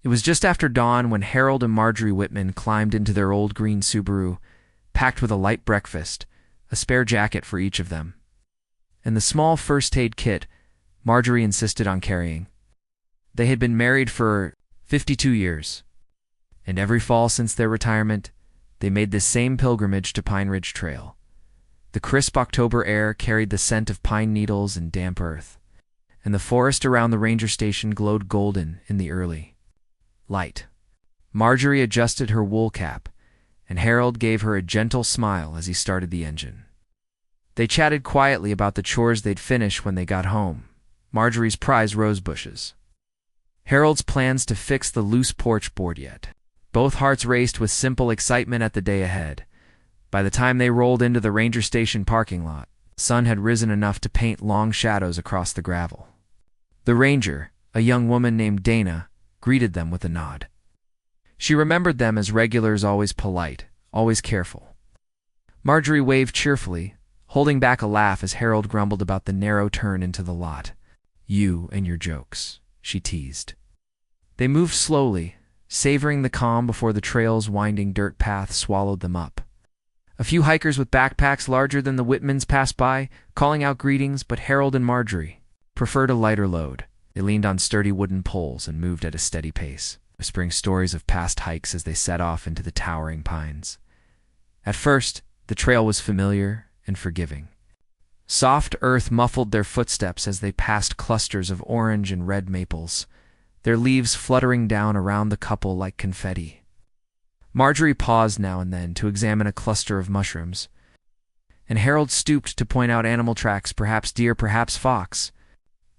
It was just after dawn when Harold and Marjorie Whitman climbed into their old green Subaru, packed with a light breakfast, a spare jacket for each of them, and the small first-aid kit Marjorie insisted on carrying. They had been married for 52 years, and every fall since their retirement, they made this same pilgrimage to Pine Ridge Trail. The crisp October air carried the scent of pine needles and damp earth, and the forest around the ranger station glowed golden in the early light. Marjorie adjusted her wool cap, and Harold gave her a gentle smile as he started the engine. They chatted quietly about the chores they'd finish when they got home, Marjorie's prized rose bushes, Harold's plans to fix the loose porch board yet. Both hearts raced with simple excitement at the day ahead. By the time they rolled into the ranger station parking lot, the sun had risen enough to paint long shadows across the gravel. The ranger, a young woman named Dana, greeted them with a nod. She remembered them as regulars, always polite, always careful. Marjorie waved cheerfully, holding back a laugh as Harold grumbled about the narrow turn into the lot. "You and your jokes," she teased. They moved slowly, savoring the calm before the trail's winding dirt path swallowed them up. A few hikers with backpacks larger than the Whitmans passed by, calling out greetings, but Harold and Marjorie preferred a lighter load. They leaned on sturdy wooden poles and moved at a steady pace, whispering stories of past hikes as they set off into the towering pines. At first, the trail was familiar and forgiving. Soft earth muffled their footsteps as they passed clusters of orange and red maples, their leaves fluttering down around the couple like confetti. Marjorie paused now and then to examine a cluster of mushrooms, and Harold stooped to point out animal tracks, perhaps deer, perhaps fox.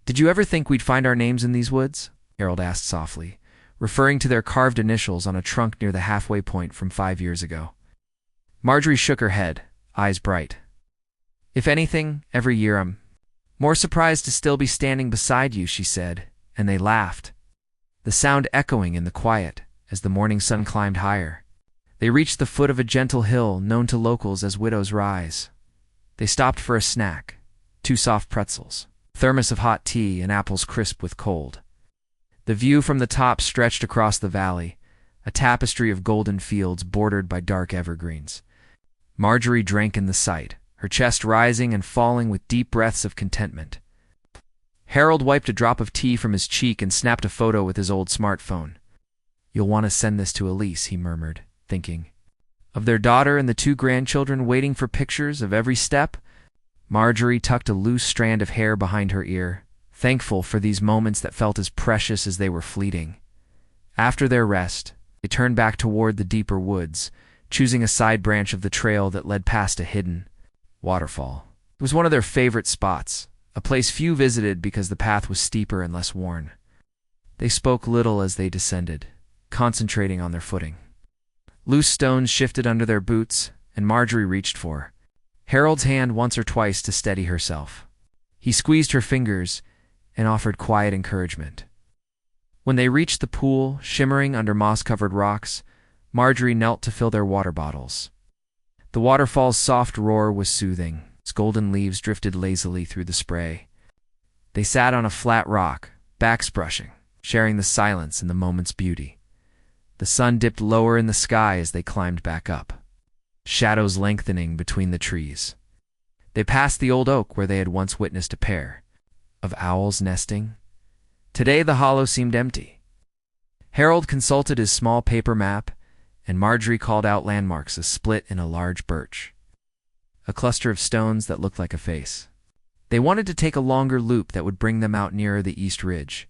"Did you ever think we'd find our names in these woods?" Harold asked softly, referring to their carved initials on a trunk near the halfway point from 5 years ago. Marjorie shook her head, eyes bright. "If anything, every year I'm more surprised to still be standing beside you," she said, and they laughed, the sound echoing in the quiet as the morning sun climbed higher. They reached the foot of a gentle hill known to locals as Widow's Rise. They stopped for a snack, 2 soft pretzels, a thermos of hot tea, and apples crisp with cold. The view from the top stretched across the valley, a tapestry of golden fields bordered by dark evergreens. Marjorie drank in the sight, her chest rising and falling with deep breaths of contentment. Harold wiped a drop of tea from his cheek and snapped a photo with his old smartphone. "You'll want to send this to Elise," he murmured, thinking of their daughter and the 2 grandchildren waiting for pictures of every step. Marjorie tucked a loose strand of hair behind her ear, thankful for these moments that felt as precious as they were fleeting. After their rest, they turned back toward the deeper woods, choosing a side branch of the trail that led past a hidden waterfall. It was one of their favorite spots, a place few visited because the path was steeper and less worn. They spoke little as they descended, concentrating on their footing. Loose stones shifted under their boots, and Marjorie reached for Harold's hand once or twice to steady herself. He squeezed her fingers and offered quiet encouragement. When they reached the pool, shimmering under moss-covered rocks, Marjorie knelt to fill their water bottles. The waterfall's soft roar was soothing. Its golden leaves drifted lazily through the spray. They sat on a flat rock, backs brushing, sharing the silence and the moment's beauty. The sun dipped lower in the sky as they climbed back up, shadows lengthening between the trees. They passed the old oak where they had once witnessed a pair of owls nesting. Today the hollow seemed empty. Harold consulted his small paper map, and Marjorie called out landmarks, a split in a large birch, a cluster of stones that looked like a face. They wanted to take a longer loop that would bring them out nearer the east ridge.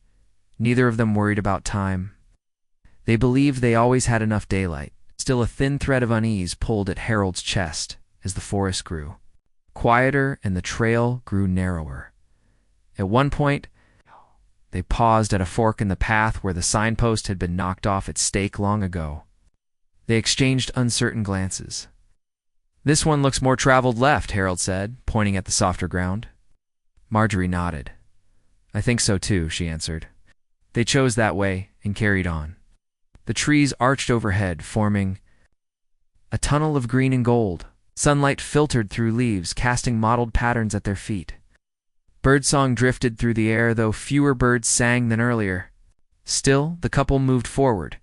Neither of them worried about time. They believed they always had enough daylight. Still, a thin thread of unease pulled at Harold's chest as the forest grew quieter and the trail grew narrower. At one point, they paused at a fork in the path where the signpost had been knocked off its stake long ago. They exchanged uncertain glances. "This one looks more traveled left," Harold said, pointing at the softer ground. Marjorie nodded. "I think so too," she answered. They chose that way and carried on. The trees arched overhead, forming a tunnel of green and gold. Sunlight filtered through leaves, casting mottled patterns at their feet. Birdsong drifted through the air, though fewer birds sang than earlier. Still, the couple moved forward,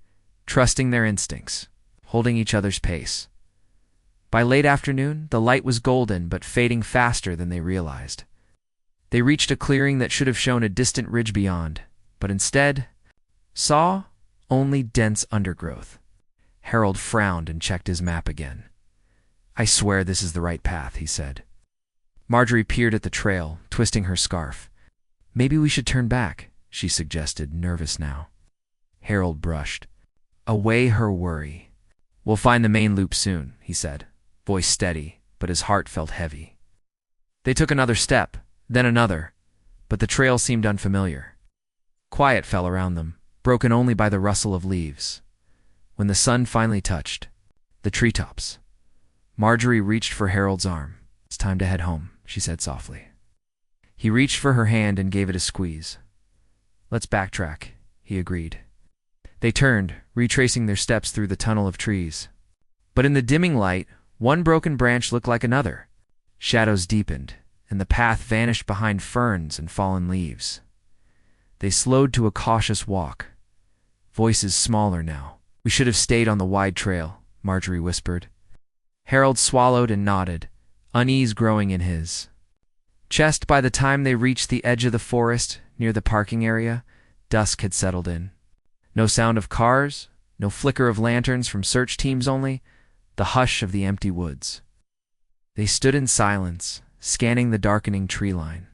trusting their instincts, holding each other's pace. By late afternoon, the light was golden but fading faster than they realized. They reached a clearing that should have shown a distant ridge beyond, but instead saw only dense undergrowth. Harold frowned and checked his map again. "I swear this is the right path," he said. Marjorie peered at the trail, twisting her scarf. "Maybe we should turn back," she suggested, nervous now. Harold brushed away her worry. "We'll find the main loop soon," he said, voice steady, but his heart felt heavy. They took another step, then another, but the trail seemed unfamiliar. Quiet fell around them, broken only by the rustle of leaves. When the sun finally touched the treetops, Marjorie reached for Harold's arm. "It's time to head home," she said softly. He reached for her hand and gave it a squeeze. "Let's backtrack," he agreed. They turned, retracing their steps through the tunnel of trees. But in the dimming light, one broken branch looked like another. Shadows deepened, and the path vanished behind ferns and fallen leaves. They slowed to a cautious walk, voices smaller now. "We should have stayed on the wide trail," Marjorie whispered. Harold swallowed and nodded, unease growing in his chest. By the time they reached the edge of the forest, near the parking area, dusk had settled in. No sound of cars, no flicker of lanterns from search teams, only the hush of the empty woods. They stood in silence, scanning the darkening tree line.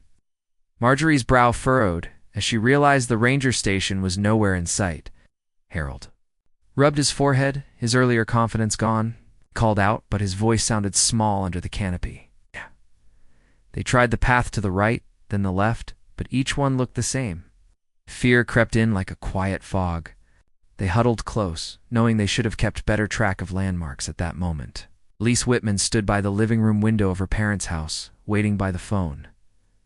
Marjorie's brow furrowed as she realized the ranger station was nowhere in sight. Harold rubbed his forehead, his earlier confidence gone, called out, but his voice sounded small under the canopy. "Yeah." They tried the path to the right, then the left, but each one looked the same. Fear crept in like a quiet fog. They huddled close, knowing they should have kept better track of landmarks at that moment. Lise Whitman stood by the living room window of her parents' house, waiting by the phone.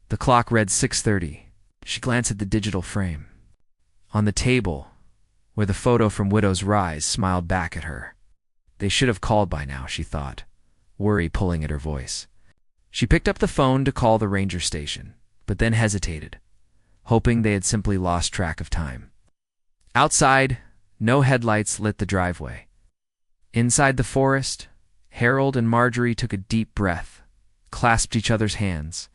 The clock read 6:30. She glanced at the digital frame. On the table, where the photo from Widow's Rise smiled back at her. They should have called by now, she thought, worry pulling at her voice. She picked up the phone to call the ranger station, but then hesitated, hoping they had simply lost track of time. Outside, no headlights lit the driveway. Inside the forest, Harold and Marjorie took a deep breath, clasped each other's hands,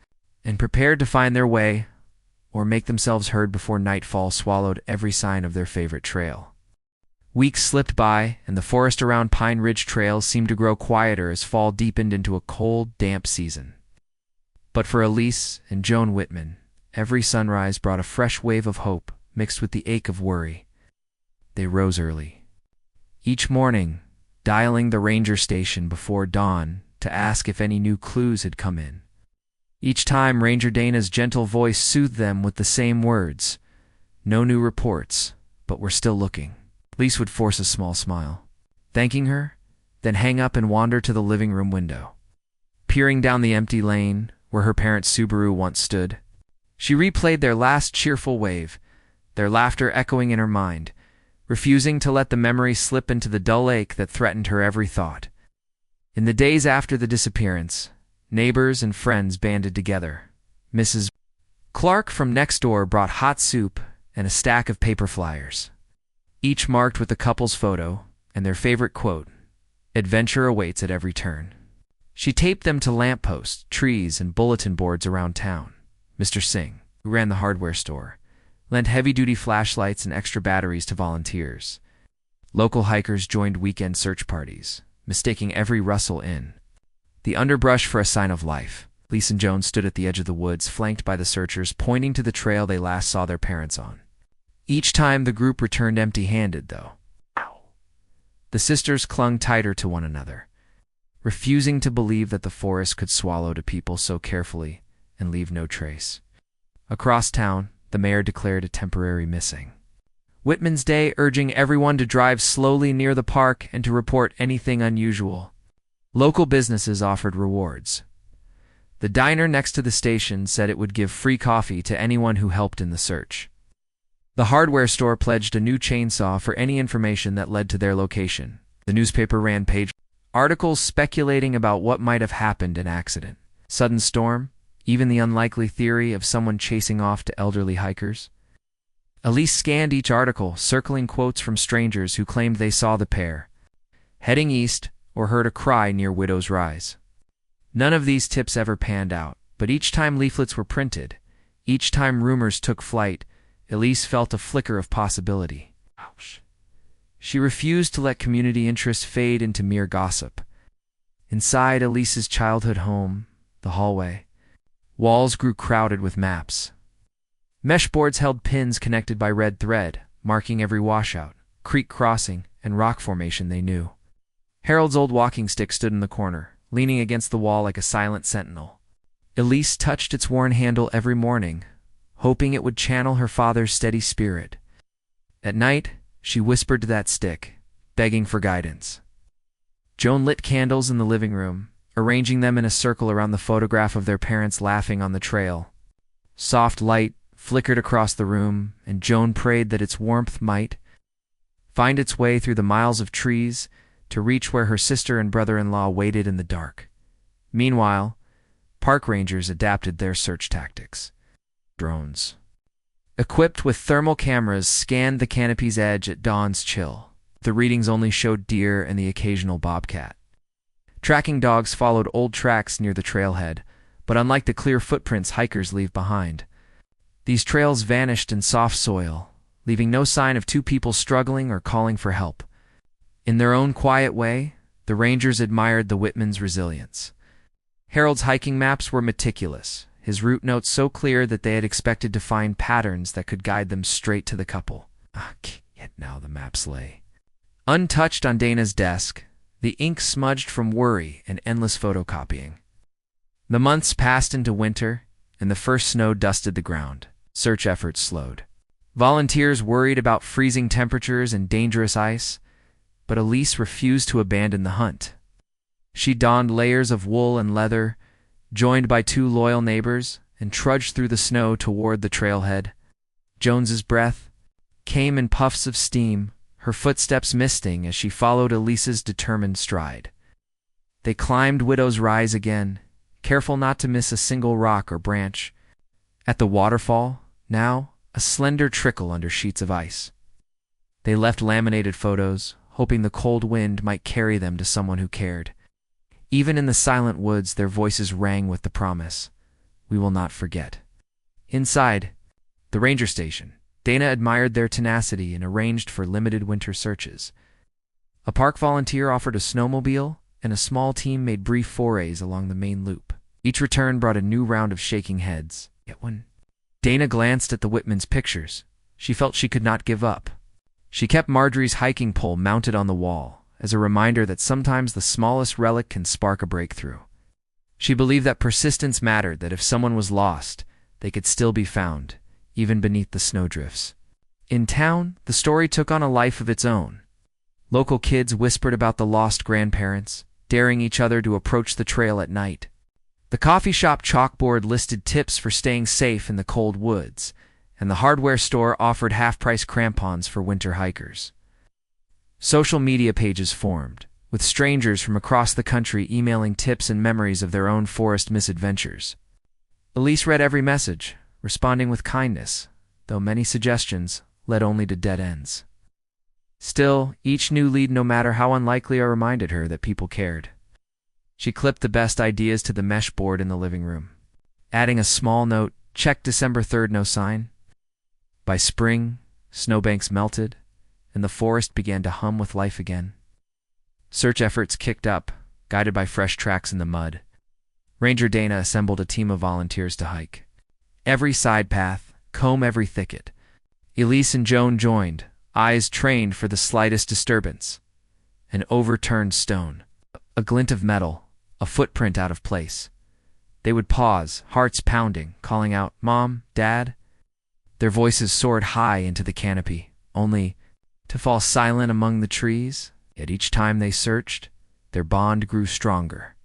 and prepared to find their way or make themselves heard before nightfall swallowed every sign of their favorite trail. Weeks slipped by, and the forest around Pine Ridge Trail seemed to grow quieter as fall deepened into a cold, damp season. But for Elise and Joan Whitman, every sunrise brought a fresh wave of hope mixed with the ache of worry. They rose early, each morning dialing the ranger station before dawn to ask if any new clues had come in. Each time, Ranger Dana's gentle voice soothed them with the same words. No new reports, but we're still looking. Lise would force a small smile, thanking her, then hang up and wander to the living room window. Peering down the empty lane where her parents' Subaru once stood, she replayed their last cheerful wave, their laughter echoing in her mind, refusing to let the memory slip into the dull ache that threatened her every thought. In the days after the disappearance, neighbors and friends banded together. Mrs. Clark from next door brought hot soup and a stack of paper flyers, each marked with the couple's photo and their favorite quote, "Adventure awaits at every turn." She taped them to lampposts, trees, and bulletin boards around town. Mr. Singh, who ran the hardware store, lent heavy-duty flashlights and extra batteries to volunteers. Local hikers joined weekend search parties, mistaking every rustle in the underbrush for a sign of life. Lise and Joan stood at the edge of the woods, flanked by the searchers, pointing to the trail they last saw their parents on. Each time the group returned empty-handed, though. The sisters clung tighter to one another, refusing to believe that the forest could swallow two people so carefully and leave no trace. Across town, the mayor declared a temporary missing Whitman's Day, urging everyone to drive slowly near the park and to report anything unusual. Local businesses offered rewards. The diner next to the station said it would give free coffee to anyone who helped in the search. The hardware store pledged a new chainsaw for any information that led to their location. The newspaper ran page articles speculating about what might have happened: an accident, sudden storm, even the unlikely theory of someone chasing off to elderly hikers. Elise scanned each article, circling quotes from strangers who claimed they saw the pair heading east or heard a cry near Widow's Rise. None of these tips ever panned out, but each time leaflets were printed, each time rumors took flight, Elise felt a flicker of possibility. Ouch. She refused to let community interest fade into mere gossip. Inside Elise's childhood home, the hallway, walls grew crowded with maps. Mesh boards held pins connected by red thread, marking every washout, creek crossing, and rock formation they knew. Harold's old walking stick stood in the corner, leaning against the wall like a silent sentinel. Elise touched its worn handle every morning, hoping it would channel her father's steady spirit. At night, she whispered to that stick, begging for guidance. Joan lit candles in the living room, arranging them in a circle around the photograph of their parents laughing on the trail. Soft light flickered across the room, and Joan prayed that its warmth might find its way through the miles of trees to reach where her sister and brother-in-law waited in the dark. Meanwhile, park rangers adapted their search tactics. Drones, equipped with thermal cameras, scanned the canopy's edge at dawn's chill. The readings only showed deer and the occasional bobcat. Tracking dogs followed old tracks near the trailhead, but unlike the clear footprints hikers leave behind, these trails vanished in soft soil, leaving no sign of two people struggling or calling for help. In their own quiet way, the rangers admired the Whitmans' resilience. Harold's hiking maps were meticulous, his route notes so clear that they had expected to find patterns that could guide them straight to the couple. Yet now the maps lay untouched on Dana's desk, the ink smudged from worry and endless photocopying. The months passed into winter, and the first snow dusted the ground. Search efforts slowed. Volunteers worried about freezing temperatures and dangerous ice, but Elise refused to abandon the hunt. She donned layers of wool and leather, joined by two loyal neighbors, and trudged through the snow toward the trailhead. Jones's breath came in puffs of steam, her footsteps misting as she followed Elise's determined stride. They climbed Widow's Rise again, careful not to miss a single rock or branch. At the waterfall, now, a slender trickle under sheets of ice. They left laminated photos, hoping the cold wind might carry them to someone who cared. Even in the silent woods, their voices rang with the promise, "We will not forget." Inside the ranger station, Dana admired their tenacity and arranged for limited winter searches. A park volunteer offered a snowmobile, and a small team made brief forays along the main loop. Each return brought a new round of shaking heads. Yet when Dana glanced at the Whitmans' pictures, she felt she could not give up. She kept Marjorie's hiking pole mounted on the wall, as a reminder that sometimes the smallest relic can spark a breakthrough. She believed that persistence mattered, that if someone was lost, they could still be found, even beneath the snowdrifts. In town, the story took on a life of its own. Local kids whispered about the lost grandparents, daring each other to approach the trail at night. The coffee shop chalkboard listed tips for staying safe in the cold woods, and the hardware store offered half-price crampons for winter hikers. Social media pages formed, with strangers from across the country emailing tips and memories of their own forest misadventures. Elise read every message, responding with kindness, though many suggestions led only to dead ends. Still, each new lead, no matter how unlikely, reminded her that people cared. She clipped the best ideas to the mesh board in the living room, adding a small note, "Check December 3rd, no sign." By spring, snowbanks melted, and the forest began to hum with life again. Search efforts kicked up, guided by fresh tracks in the mud. Ranger Dana assembled a team of volunteers to hike every side path, comb every thicket. Elise and Joan joined, eyes trained for the slightest disturbance. An overturned stone, a glint of metal, a footprint out of place. They would pause, hearts pounding, calling out, "Mom, Dad." Their voices soared high into the canopy, only to fall silent among the trees. Yet each time they searched, their bond grew stronger.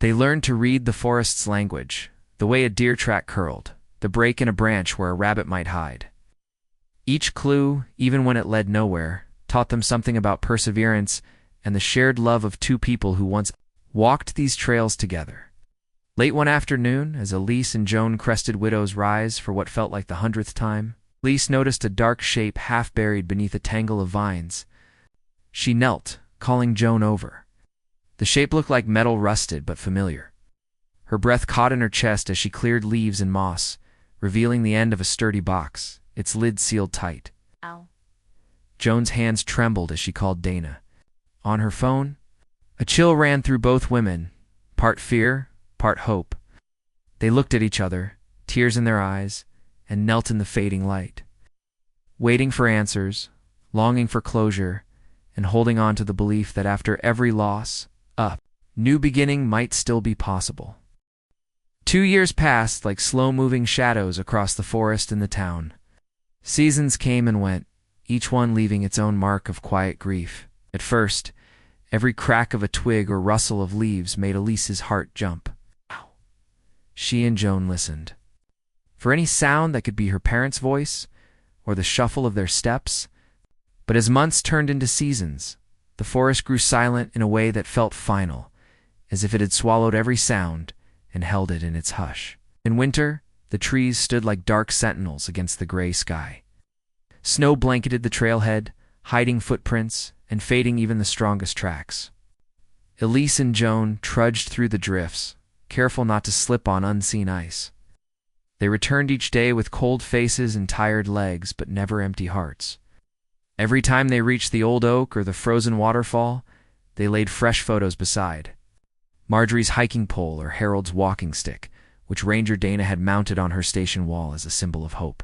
They learned to read the forest's language, the way a deer track curled, the break in a branch where a rabbit might hide. Each clue, even when it led nowhere, taught them something about perseverance and the shared love of two people who once walked these trails together. Late one afternoon, as Elise and Joan crested Widow's Rise for what felt like the 100th time, Elise noticed a dark shape half buried beneath a tangle of vines. She knelt, calling Joan over. The shape looked like metal, rusted but familiar. Her breath caught in her chest as she cleared leaves and moss, revealing the end of a sturdy box, its lid sealed tight. Ow. Joan's hands trembled as she called Dana. On her phone, a chill ran through both women, part fear, part hope. They looked at each other, tears in their eyes, and knelt in the fading light, waiting for answers, longing for closure, and holding on to the belief that after every loss, a new beginning might still be possible. 2 years passed like slow-moving shadows across the forest and the town. Seasons came and went, each one leaving its own mark of quiet grief. At first, every crack of a twig or rustle of leaves made Elise's heart jump. She and Joan listened for any sound that could be her parents' voice or the shuffle of their steps. But as months turned into seasons, the forest grew silent in a way that felt final, as if it had swallowed every sound and held it in its hush. In winter, the trees stood like dark sentinels against the gray sky. Snow blanketed the trailhead, hiding footprints and fading even the strongest tracks. Elise and Joan trudged through the drifts, careful not to slip on unseen ice. They returned each day with cold faces and tired legs, but never empty hearts. Every time they reached the old oak or the frozen waterfall, they laid fresh photos beside. Marjorie's hiking pole or Harold's walking stick, which Ranger Dana had mounted on her station wall as a symbol of hope.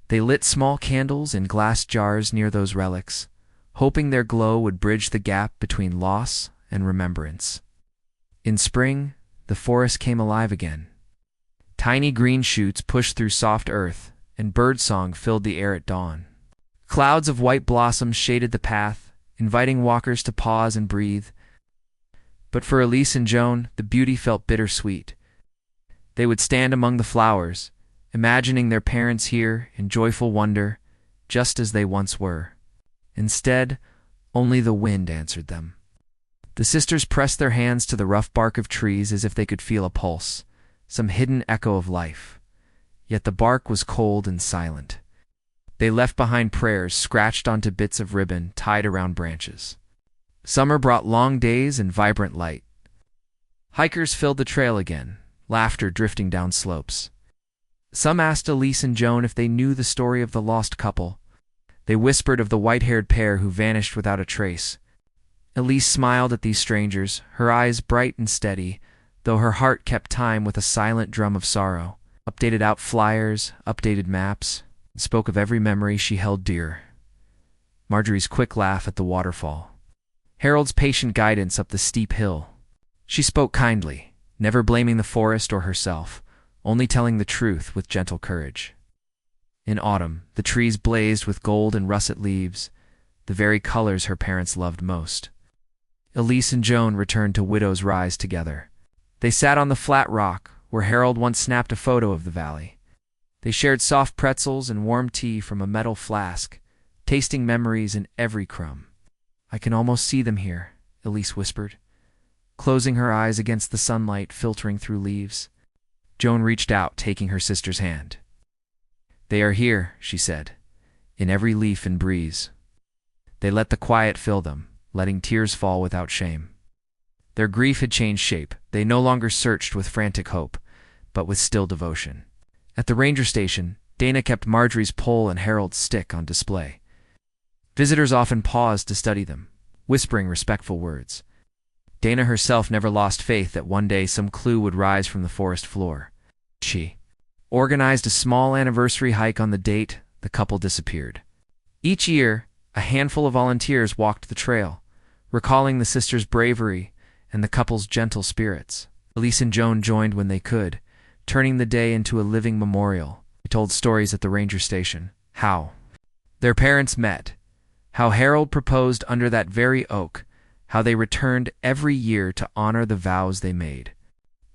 They lit small candles in glass jars near those relics, hoping their glow would bridge the gap between loss and remembrance. In spring, the forest came alive again. Tiny green shoots pushed through soft earth, and birdsong filled the air at dawn. Clouds of white blossoms shaded the path, inviting walkers to pause and breathe. But for Elise and Joan, the beauty felt bittersweet. They would stand among the flowers, imagining their parents here in joyful wonder, just as they once were. Instead, only the wind answered them. The sisters pressed their hands to the rough bark of trees as if they could feel a pulse, some hidden echo of life. Yet the bark was cold and silent. They left behind prayers scratched onto bits of ribbon tied around branches. Summer brought long days and vibrant light. Hikers filled the trail again, laughter drifting down slopes. Some asked Elise and Joan if they knew the story of the lost couple. They whispered of the white-haired pair who vanished without a trace. Elise smiled at these strangers, her eyes bright and steady, though her heart kept time with a silent drum of sorrow. Updated out flyers, updated maps, and spoke of every memory she held dear. Marjorie's quick laugh at the waterfall. Harold's patient guidance up the steep hill. She spoke kindly, never blaming the forest or herself, only telling the truth with gentle courage. In autumn, the trees blazed with gold and russet leaves, the very colors her parents loved most. Elise and Joan returned to Widow's Rise together. They sat on the flat rock, where Harold once snapped a photo of the valley. They shared soft pretzels and warm tea from a metal flask, tasting memories in every crumb. "I can almost see them here," Elise whispered, closing her eyes against the sunlight filtering through leaves. Joan reached out, taking her sister's hand. "They are here," she said, "in every leaf and breeze." They let the quiet fill them, letting tears fall without shame. Their grief had changed shape. They no longer searched with frantic hope, but with still devotion. At the ranger station, Dana kept Marjorie's pole and Harold's stick on display. Visitors often paused to study them, whispering respectful words. Dana herself never lost faith that one day some clue would rise from the forest floor. She organized a small anniversary hike on the date the couple disappeared. Each year, a handful of volunteers walked the trail, recalling the sisters' bravery and the couple's gentle spirits. Elise and Joan joined when they could, turning the day into a living memorial. They told stories at the ranger station, how their parents met, how Harold proposed under that very oak, how they returned every year to honor the vows they made.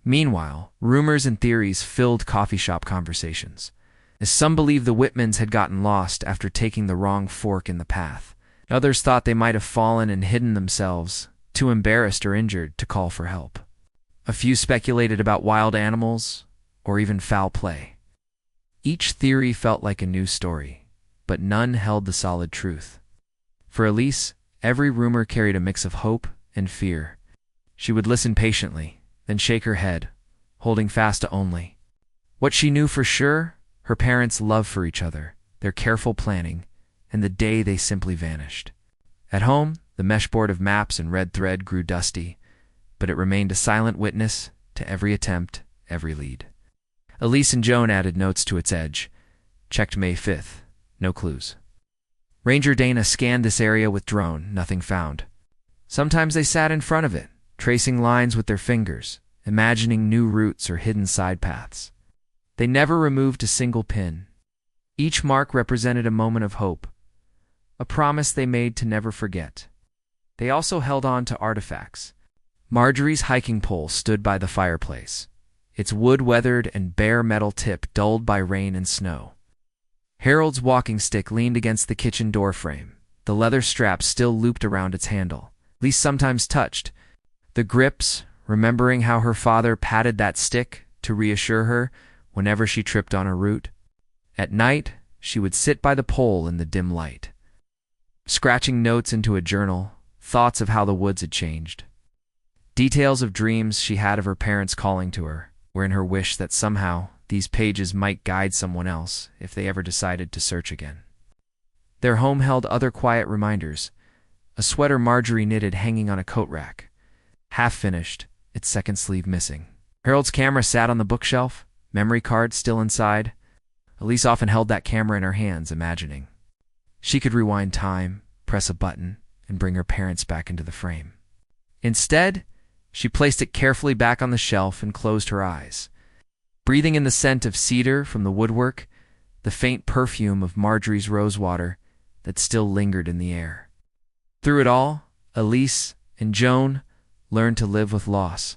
Meanwhile, rumors and theories filled coffee shop conversations, as some believed the Whitmans had gotten lost after taking the wrong fork in the path. Others thought they might have fallen and hidden themselves, too embarrassed or injured to call for help. A few speculated about wild animals or even foul play. Each theory felt like a new story, but none held the solid truth. For Elise, every rumor carried a mix of hope and fear. She would listen patiently, then shake her head, holding fast to only what she knew for sure: her parents' love for each other, their careful planning, and the day they simply vanished. At home, the meshboard of maps and red thread grew dusty, but it remained a silent witness to every attempt, every lead. Elise and Joan added notes to its edge. Checked May 5th. No clues. Ranger Dana scanned this area with drone. Nothing found. Sometimes they sat in front of it, tracing lines with their fingers, imagining new routes or hidden side paths. They never removed a single pin. Each mark represented a moment of hope, a promise they made to never forget. They also held on to artifacts. Marjorie's hiking pole stood by the fireplace, its wood-weathered and bare metal tip dulled by rain and snow. Harold's walking stick leaned against the kitchen door frame, the leather strap still looped around its handle. Elise sometimes touched the grips, remembering how her father patted that stick to reassure her whenever she tripped on a root. At night, she would sit by the pole in the dim light, scratching notes into a journal, thoughts of how the woods had changed. Details of dreams she had of her parents calling to her were in her wish that somehow these pages might guide someone else if they ever decided to search again. Their home held other quiet reminders: a sweater Marjorie knitted hanging on a coat rack, half finished, its second sleeve missing. Harold's camera sat on the bookshelf, memory card still inside. Elise often held that camera in her hands, imagining she could rewind time, press a button, and bring her parents back into the frame. Instead, she placed it carefully back on the shelf and closed her eyes, breathing in the scent of cedar from the woodwork, the faint perfume of Marjorie's rosewater that still lingered in the air. Through it all, Elise and Joan learned to live with loss.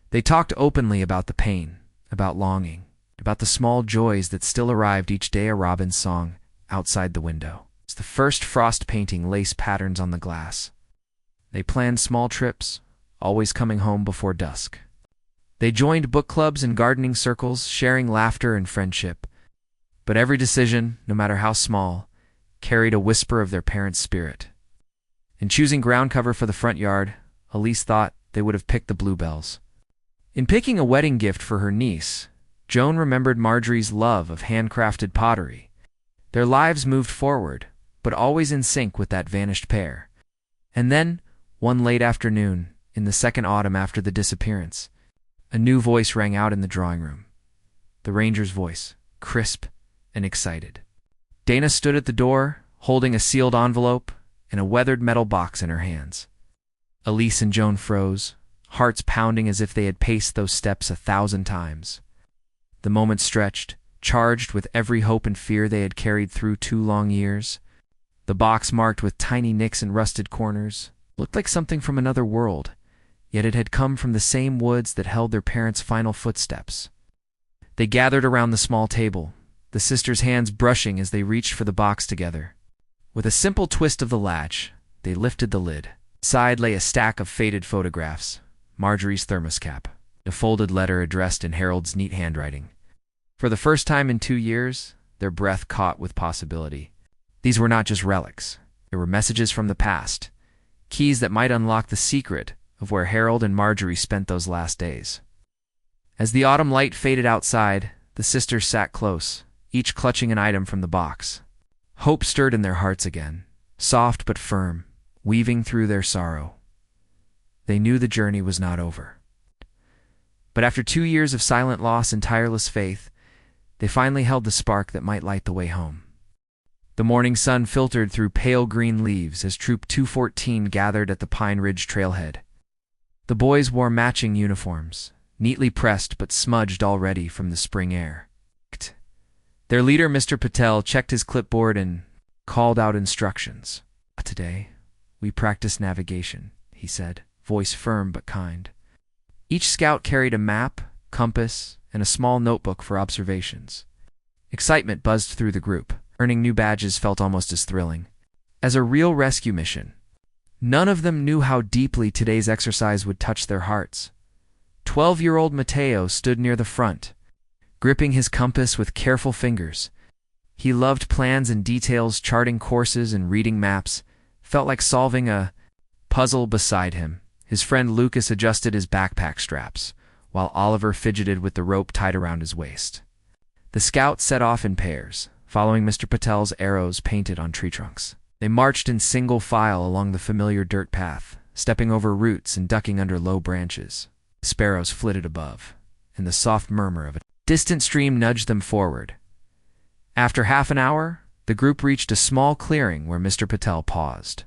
They talked openly about the pain, about longing, about the small joys that still arrived each day. A robin's song outside the window, the first frost painting lace patterns on the glass. They planned small trips, always coming home before dusk. They joined book clubs and gardening circles, sharing laughter and friendship. But every decision, no matter how small, carried a whisper of their parents' spirit. In choosing ground cover for the front yard, Elise thought they would have picked the bluebells. In picking a wedding gift for her niece, Joan remembered Marjorie's love of handcrafted pottery. Their lives moved forward, but always in sync with that vanished pair. And then, one late afternoon, in the second autumn after the disappearance, a new voice rang out in the drawing room. The ranger's voice, crisp and excited. Dana stood at the door, holding a sealed envelope and a weathered metal box in her hands. Elise and Joan froze, hearts pounding as if they had paced those steps 1,000 times. The moment stretched, charged with every hope and fear they had carried through 2 long years. The box, marked with tiny nicks and rusted corners, looked like something from another world, yet it had come from the same woods that held their parents' final footsteps. They gathered around the small table, the sisters' hands brushing as they reached for the box together. With a simple twist of the latch, they lifted the lid. Inside lay a stack of faded photographs, Marjorie's thermos cap, a folded letter addressed in Harold's neat handwriting. For the first time in 2 years, their breath caught with possibility. These were not just relics. They were messages from the past, keys that might unlock the secret of where Harold and Marjorie spent those last days. As the autumn light faded outside, the sisters sat close, each clutching an item from the box. Hope stirred in their hearts again, soft but firm, weaving through their sorrow. They knew the journey was not over. But after 2 years of silent loss and tireless faith, they finally held the spark that might light the way home. The morning sun filtered through pale green leaves as Troop 214 gathered at the Pine Ridge trailhead. The boys wore matching uniforms, neatly pressed but smudged already from the spring air. Their leader, Mr. Patel, checked his clipboard and called out instructions. "Today, we practice navigation," he said, voice firm but kind. Each scout carried a map, compass, and a small notebook for observations. Excitement buzzed through the group. Earning new badges felt almost as thrilling as a real rescue mission. None of them knew how deeply today's exercise would touch their hearts. 12-year-old Mateo stood near the front, gripping his compass with careful fingers. He loved plans and details, charting courses and reading maps. Felt like solving a puzzle beside him. His friend Lucas adjusted his backpack straps, while Oliver fidgeted with the rope tied around his waist. The scouts set off in pairs, following Mr. Patel's arrows painted on tree trunks. They marched in single file along the familiar dirt path, stepping over roots and ducking under low branches. Sparrows flitted above, and the soft murmur of a distant stream nudged them forward. After half an hour, the group reached a small clearing where Mr. Patel paused.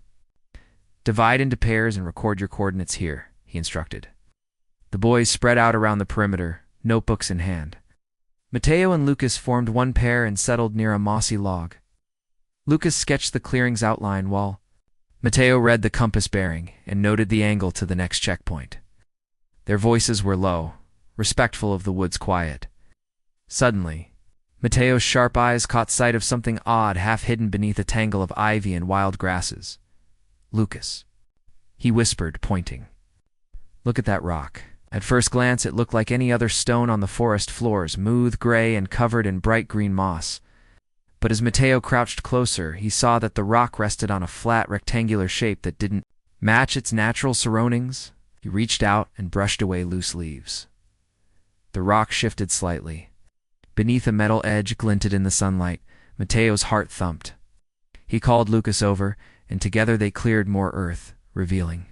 "Divide into pairs and record your coordinates here," he instructed. The boys spread out around the perimeter, notebooks in hand. Mateo and Lucas formed one pair and settled near a mossy log. Lucas sketched the clearing's outline while Mateo read the compass bearing and noted the angle to the next checkpoint. Their voices were low, respectful of the wood's quiet. Suddenly, Mateo's sharp eyes caught sight of something odd half hidden beneath a tangle of ivy and wild grasses. "Lucas," he whispered, pointing. "Look at that rock." At first glance, it looked like any other stone on the forest floor, smooth, gray, and covered in bright green moss. But as Mateo crouched closer, he saw that the rock rested on a flat, rectangular shape that didn't match its natural surroundings. He reached out and brushed away loose leaves. The rock shifted slightly. Beneath a metal edge glinted in the sunlight. Mateo's heart thumped. He called Lucas over, and together they cleared more earth, revealing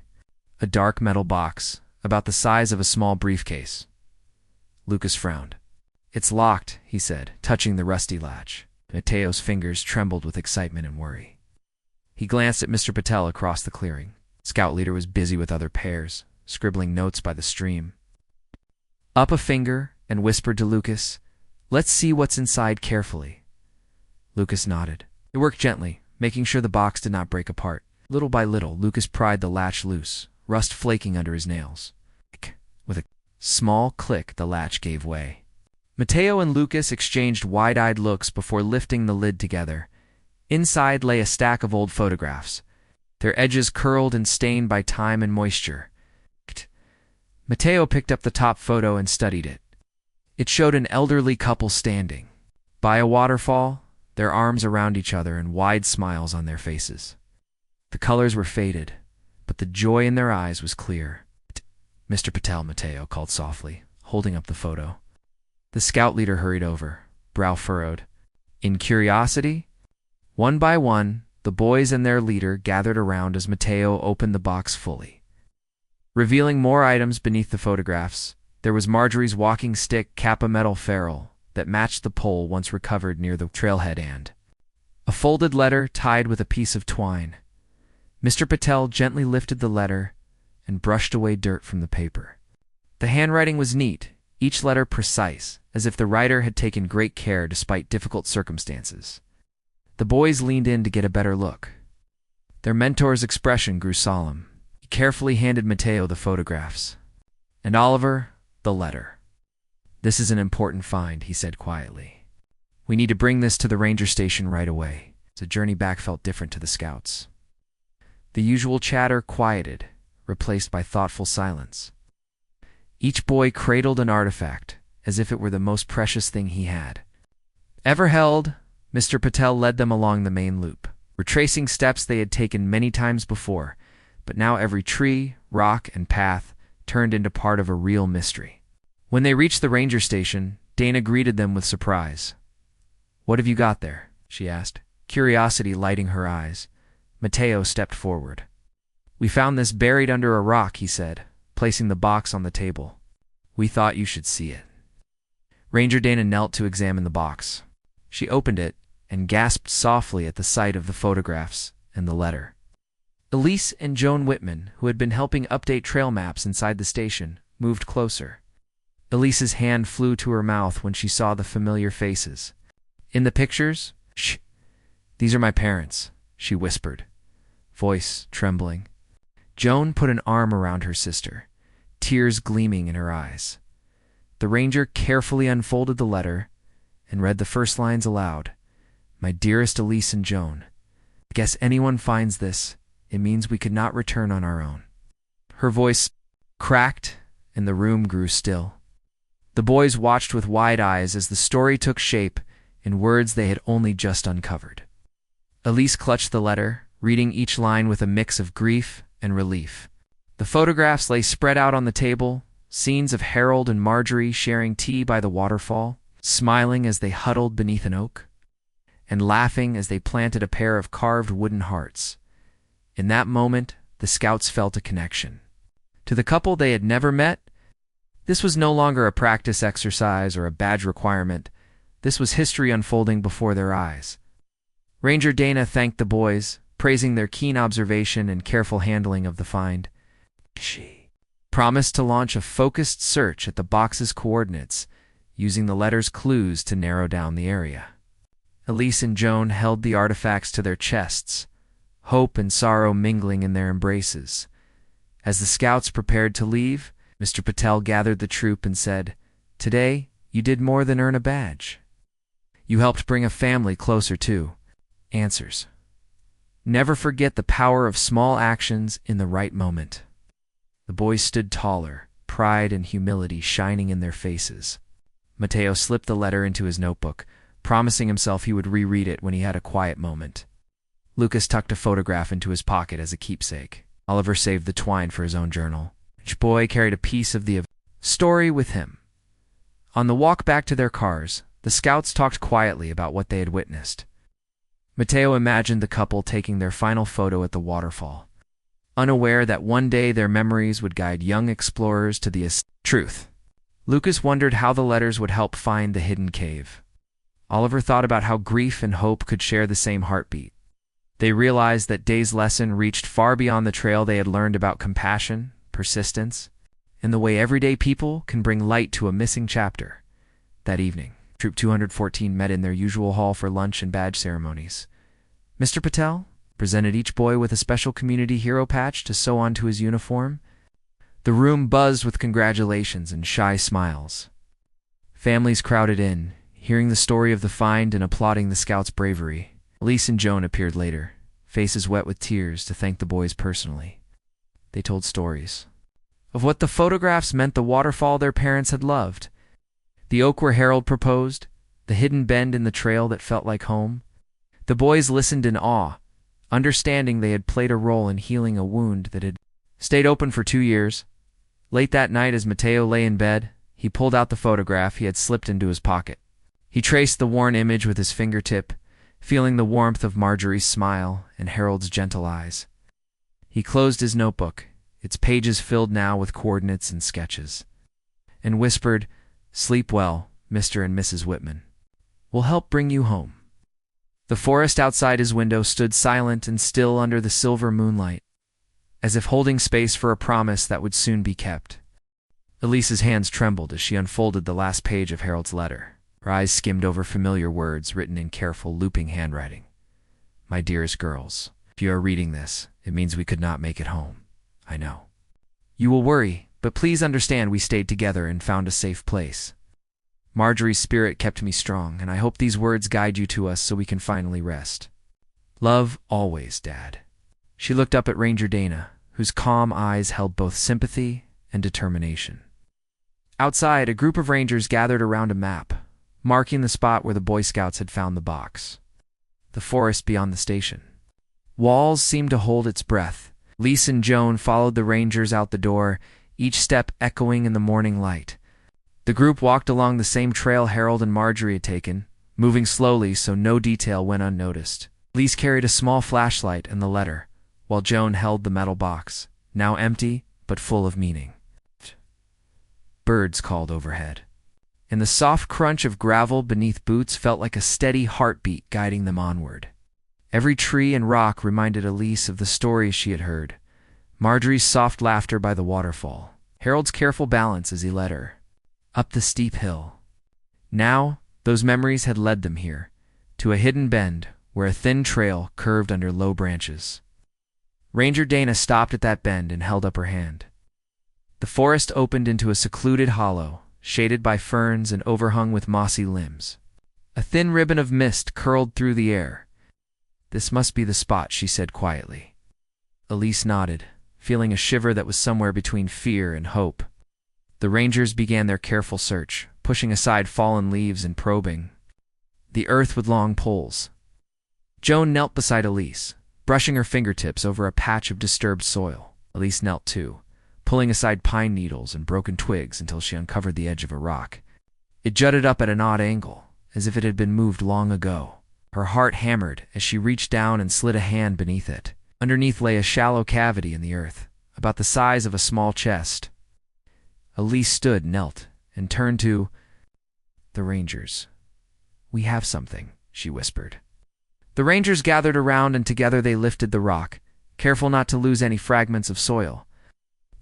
a dark metal box, about the size of a small briefcase. Lucas frowned. "It's locked," he said, touching the rusty latch. Mateo's fingers trembled with excitement and worry. He glanced at Mr. Patel across the clearing. Scout leader was busy with other pairs, scribbling notes by the stream. Up a finger and whispered to Lucas, "Let's see what's inside carefully." Lucas nodded. They worked gently, making sure the box did not break apart. Little by little, Lucas pried the latch loose, rust flaking under his nails. With a small click, the latch gave way. Mateo and Lucas exchanged wide-eyed looks before lifting the lid together. Inside lay a stack of old photographs, their edges curled and stained by time and moisture. Mateo picked up the top photo and studied it. It showed an elderly couple standing by a waterfall, their arms around each other and wide smiles on their faces. The colors were faded, but the joy in their eyes was clear. "Mr. Patel," Mateo called softly, holding up the photo. The scout leader hurried over, brow furrowed. In curiosity, one by one, the boys and their leader gathered around as Mateo opened the box fully. Revealing more items beneath the photographs, there was Marjorie's walking stick Kappa metal ferrule that matched the pole once recovered near the trailhead and a folded letter tied with a piece of twine. Mr. Patel gently lifted the letter and brushed away dirt from the paper. The handwriting was neat, each letter precise, as if the writer had taken great care despite difficult circumstances. The boys leaned in to get a better look. Their mentor's expression grew solemn. He carefully handed Mateo the photographs, and Oliver the letter. "This is an important find," he said quietly. "We need to bring this to the ranger station right away." The journey back felt different to the scouts. The usual chatter quieted, replaced by thoughtful silence. Each boy cradled an artifact, as if it were the most precious thing he had ever held. Mr. Patel led them along the main loop, retracing steps they had taken many times before, but now every tree, rock, and path turned into part of a real mystery. When they reached the ranger station, Dana greeted them with surprise. "What have you got there?" she asked, curiosity lighting her eyes. Mateo stepped forward. "We found this buried under a rock," he said, placing the box on the table. "We thought you should see it." Ranger Dana knelt to examine the box. She opened it and gasped softly at the sight of the photographs and the letter. Elise and Joan Whitman, who had been helping update trail maps inside the station, moved closer. Elise's hand flew to her mouth when she saw the familiar faces. "In the pictures? Shh! These are my parents," she whispered, voice trembling. Joan put an arm around her sister, tears gleaming in her eyes. The ranger carefully unfolded the letter and read the first lines aloud. "My dearest Elise and Joan, I guess anyone finds this, it means we could not return on our own." Her voice cracked and the room grew still. The boys watched with wide eyes as the story took shape in words they had only just uncovered. Elise clutched the letter, reading each line with a mix of grief and relief. The photographs lay spread out on the table, scenes of Harold and Marjorie sharing tea by the waterfall, smiling as they huddled beneath an oak, and laughing as they planted a pair of carved wooden hearts. In that moment, the scouts felt a connection. To the couple they had never met, this was no longer a practice exercise or a badge requirement. This was history unfolding before their eyes. Ranger Dana thanked the boys, praising their keen observation and careful handling of the find. She promised to launch a focused search at the box's coordinates, using the letter's clues to narrow down the area. Elise and Joan held the artifacts to their chests, hope and sorrow mingling in their embraces. As the scouts prepared to leave, Mr. Patel gathered the troop and said, "Today, you did more than earn a badge. You helped bring a family closer to answers. Never forget the power of small actions in the right moment." The boys stood taller, pride and humility shining in their faces. Mateo slipped the letter into his notebook, promising himself he would reread it when he had a quiet moment. Lucas tucked a photograph into his pocket as a keepsake. Oliver saved the twine for his own journal. Each boy carried a piece of the story with him. On the walk back to their cars, the scouts talked quietly about what they had witnessed. Mateo imagined the couple taking their final photo at the waterfall, unaware that one day their memories would guide young explorers to the truth. Lucas wondered how the letters would help find the hidden cave. Oliver thought about how grief and hope could share the same heartbeat. They realized that Day's lesson reached far beyond the trail they had learned about compassion, persistence, and the way everyday people can bring light to a missing chapter. That evening, Troop 214 met in their usual hall for lunch and badge ceremonies. Mr. Patel presented each boy with a special community hero patch to sew onto his uniform. The room buzzed with congratulations and shy smiles. Families crowded in, hearing the story of the find and applauding the scouts' bravery. Elise and Joan appeared later, faces wet with tears, to thank the boys personally. They told stories of what the photographs meant, the waterfall their parents had loved, the oak where Harold proposed, the hidden bend in the trail that felt like home. The boys listened in awe, understanding they had played a role in healing a wound that had stayed open for 2 years. Late that night, as Mateo lay in bed, he pulled out the photograph he had slipped into his pocket. He traced the worn image with his fingertip, feeling the warmth of Marjorie's smile and Harold's gentle eyes. He closed his notebook, its pages filled now with coordinates and sketches, and whispered, "Sleep well, Mr. and Mrs. Whitman. We'll help bring you home." The forest outside his window stood silent and still under the silver moonlight, as if holding space for a promise that would soon be kept. Elise's hands trembled as she unfolded the last page of Harold's letter. Her eyes skimmed over familiar words written in careful, looping handwriting. "My dearest girls, if you are reading this, it means we could not make it home. I know. You will worry, but please understand we stayed together and found a safe place. Marjorie's spirit kept me strong, and I hope these words guide you to us so we can finally rest. Love always, Dad." She looked up at Ranger Dana, whose calm eyes held both sympathy and determination. Outside, a group of rangers gathered around a map, marking the spot where the Boy Scouts had found the box. The forest beyond the station. Walls seemed to hold its breath. Elise and Joan followed the rangers out the door, each step echoing in the morning light. The group walked along the same trail Harold and Marjorie had taken, moving slowly so no detail went unnoticed. Elise carried a small flashlight and the letter, while Joan held the metal box, now empty but full of meaning. Birds called overhead, and the soft crunch of gravel beneath boots felt like a steady heartbeat guiding them onward. Every tree and rock reminded Elise of the stories she had heard. Marjorie's soft laughter by the waterfall, Harold's careful balance as he led her up the steep hill. Now, those memories had led them here, to a hidden bend where a thin trail curved under low branches. Ranger Dana stopped at that bend and held up her hand. The forest opened into a secluded hollow, shaded by ferns and overhung with mossy limbs. A thin ribbon of mist curled through the air. "This must be the spot," she said quietly. Elise nodded, feeling a shiver that was somewhere between fear and hope. The rangers began their careful search, pushing aside fallen leaves and probing the earth with long poles. Joan knelt beside Elise, brushing her fingertips over a patch of disturbed soil. Elise knelt too, pulling aside pine needles and broken twigs until she uncovered the edge of a rock. It jutted up at an odd angle, as if it had been moved long ago. Her heart hammered as she reached down and slid a hand beneath it. Underneath lay a shallow cavity in the earth, about the size of a small chest. Elise stood, knelt, and turned to the rangers. "We have something," she whispered. The rangers gathered around and together they lifted the rock, careful not to lose any fragments of soil.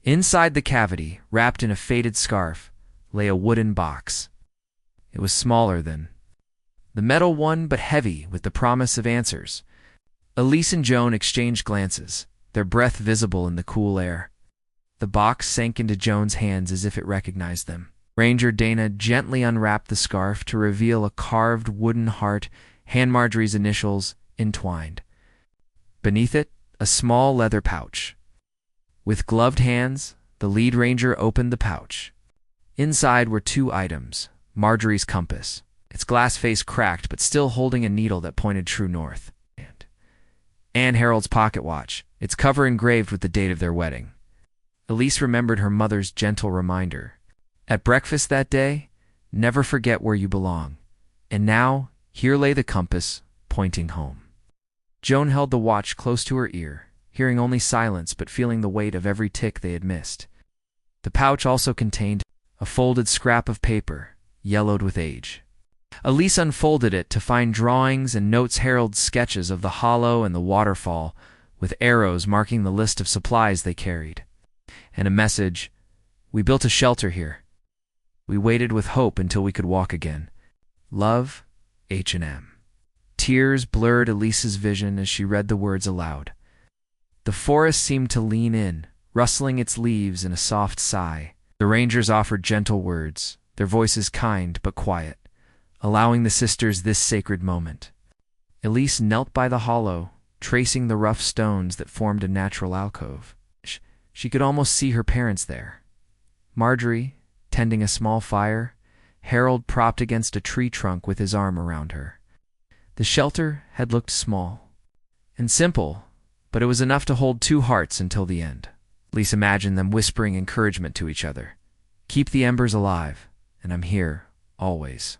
Inside the cavity, wrapped in a faded scarf, lay a wooden box. It was smaller than the metal one, but heavy with the promise of answers. Elise and Joan exchanged glances, their breath visible in the cool air. The box sank into Joan's hands as if it recognized them. Ranger Dana gently unwrapped the scarf to reveal a carved wooden heart, hand Marjorie's initials entwined. Beneath it, a small leather pouch. With gloved hands, the lead ranger opened the pouch. Inside were two items: Marjorie's compass, its glass face cracked but still holding a needle that pointed true north, and Harold's pocket watch, its cover engraved with the date of their wedding. Elise remembered her mother's gentle reminder. At breakfast that day, never forget where you belong. And now, here lay the compass, pointing home. Joan held the watch close to her ear, hearing only silence but feeling the weight of every tick they had missed. The pouch also contained a folded scrap of paper, yellowed with age. Elise unfolded it to find drawings and notes Harold's sketches of the hollow and the waterfall, with arrows marking the list of supplies they carried. And a message: "We built a shelter here. We waited with hope until we could walk again. Love, H&M." Tears blurred Elise's vision as she read the words aloud. The forest seemed to lean in, rustling its leaves in a soft sigh. The rangers offered gentle words, their voices kind but quiet, allowing the sisters this sacred moment. Elise knelt by the hollow, tracing the rough stones that formed a natural alcove. She could almost see her parents there. Marjorie, tending a small fire, Harold propped against a tree trunk with his arm around her. The shelter had looked small and simple, but it was enough to hold two hearts until the end. Elise imagined them whispering encouragement to each other. "Keep the embers alive, and I'm here, always."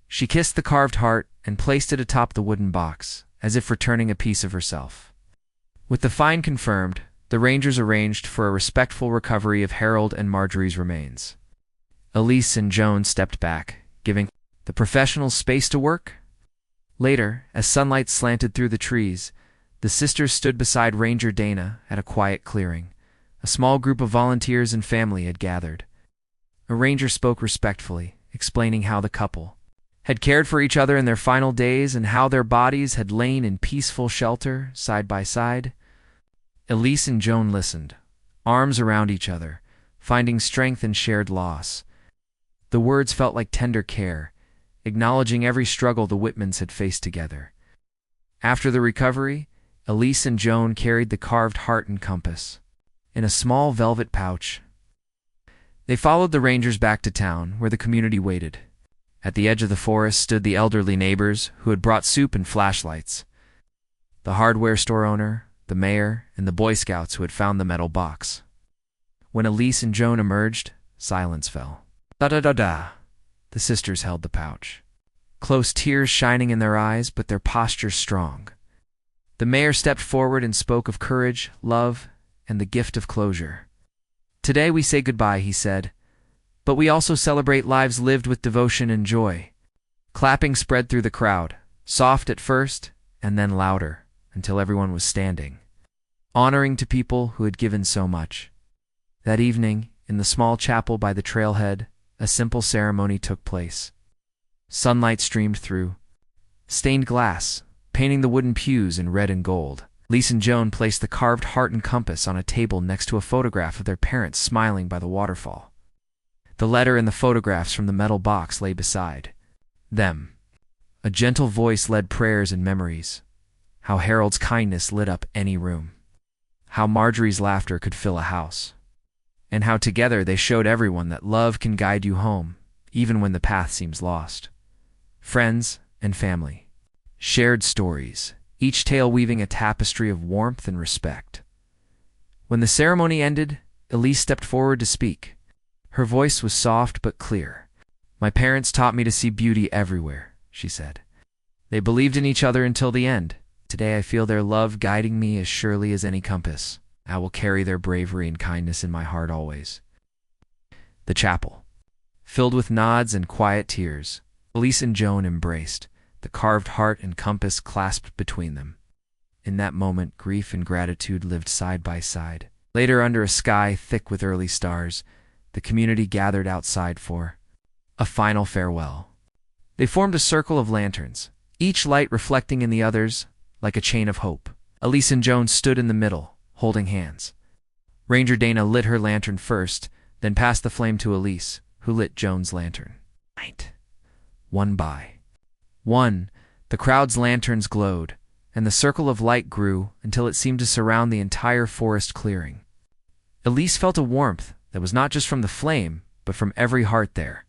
She kissed the carved heart and placed it atop the wooden box, as if returning a piece of herself. With the find confirmed, the rangers arranged for a respectful recovery of Harold and Marjorie's remains. Elise and Joan stepped back, giving the professionals space to work. Later, as sunlight slanted through the trees, the sisters stood beside Ranger Dana at a quiet clearing. A small group of volunteers and family had gathered. A ranger spoke respectfully, explaining how the couple had cared for each other in their final days and how their bodies had lain in peaceful shelter side by side. Elise and Joan listened, arms around each other, finding strength in shared loss. The words felt like tender care, acknowledging every struggle the Whitmans had faced together. After the recovery, Elise and Joan carried the carved heart and compass in a small velvet pouch. They followed the rangers back to town, where the community waited. At the edge of the forest stood the elderly neighbors who had brought soup and flashlights, the hardware store owner, the mayor, and the Boy Scouts who had found the metal box. When Elise and Joan emerged, silence fell. Da-da-da-da. The sisters held the pouch, close tears shining in their eyes, but their posture strong. The mayor stepped forward and spoke of courage, love, and the gift of closure. "Today we say goodbye," he said, "but we also celebrate lives lived with devotion and joy." Clapping spread through the crowd, soft at first and then louder, until everyone was standing, honoring to people who had given so much. That evening, in the small chapel by the trailhead, a simple ceremony took place. Sunlight streamed through stained glass, painting the wooden pews in red and gold. Elise and Joan placed the carved heart and compass on a table next to a photograph of their parents smiling by the waterfall. The letter and the photographs from the metal box lay beside them. A gentle voice led prayers and memories. How Harold's kindness lit up any room. How Marjorie's laughter could fill a house. and how together they showed everyone that love can guide you home, even when the path seems lost. Friends and family shared stories, each tale weaving a tapestry of warmth and respect. When the ceremony ended, Elise stepped forward to speak. Her voice was soft but clear. "My parents taught me to see beauty everywhere," she said. "They believed in each other until the end. Today I feel their love guiding me as surely as any compass. I will carry their bravery and kindness in my heart always." The chapel, filled with nods and quiet tears, Elise and Joan embraced, the carved heart and compass clasped between them. In that moment, grief and gratitude lived side by side. Later, under a sky thick with early stars, the community gathered outside for a final farewell. They formed a circle of lanterns, each light reflecting in the others like a chain of hope. Elise and Joan stood in the middle, holding hands. Ranger Dana lit her lantern first, then passed the flame to Elise, who lit Joan's lantern. One by one, the crowd's lanterns glowed, and the circle of light grew until it seemed to surround the entire forest clearing. Elise felt a warmth that was not just from the flame, but from every heart there.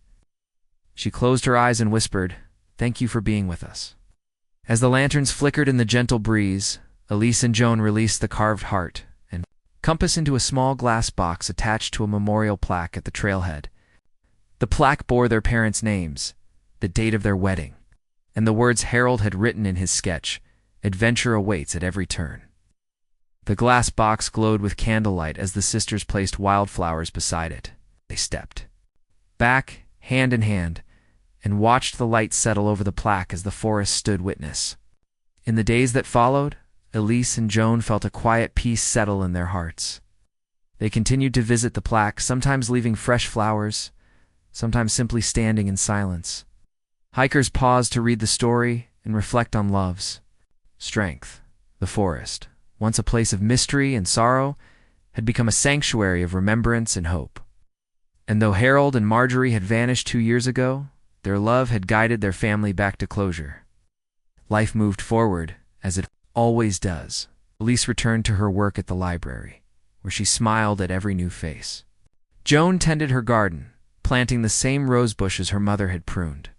She closed her eyes and whispered, "Thank you for being with us." As the lanterns flickered in the gentle breeze, Elise and Joan released the carved heart and compass into a small glass box attached to a memorial plaque at the trailhead. The plaque bore their parents' names, the date of their wedding, and the words Harold had written in his sketch, "Adventure awaits at every turn." The glass box glowed with candlelight as the sisters placed wildflowers beside it. They stepped back, hand in hand, and watched the light settle over the plaque as the forest stood witness. In the days that followed, Elise and Joan felt a quiet peace settle in their hearts. They continued to visit the plaque, sometimes leaving fresh flowers, sometimes simply standing in silence. Hikers paused to read the story and reflect on love's strength. The forest, once a place of mystery and sorrow, had become a sanctuary of remembrance and hope. And though Harold and Marjorie had vanished 2 years ago, their love had guided their family back to closure. Life moved forward, as it always does. Elise returned to her work at the library, where she smiled at every new face. Joan tended her garden, planting the same rose bushes her mother had pruned.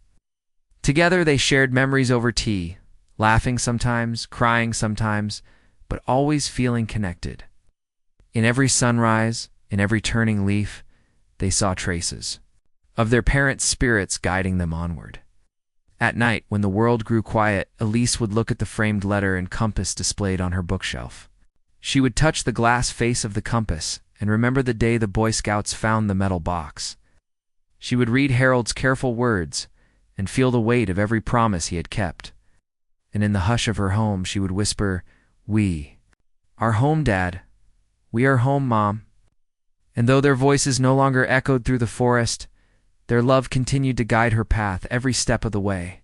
Together they shared memories over tea, laughing sometimes, crying sometimes, but always feeling connected. In every sunrise, in every turning leaf, they saw traces of their parents' spirits guiding them onward. At night, when the world grew quiet, Elise would look at the framed letter and compass displayed on her bookshelf. She would touch the glass face of the compass and remember the day the Boy Scouts found the metal box. She would read Harold's careful words and feel the weight of every promise he had kept. And in the hush of her home, she would whisper, "We are home, Dad. We are home, Mom." And though their voices no longer echoed through the forest, their love continued to guide her path every step of the way.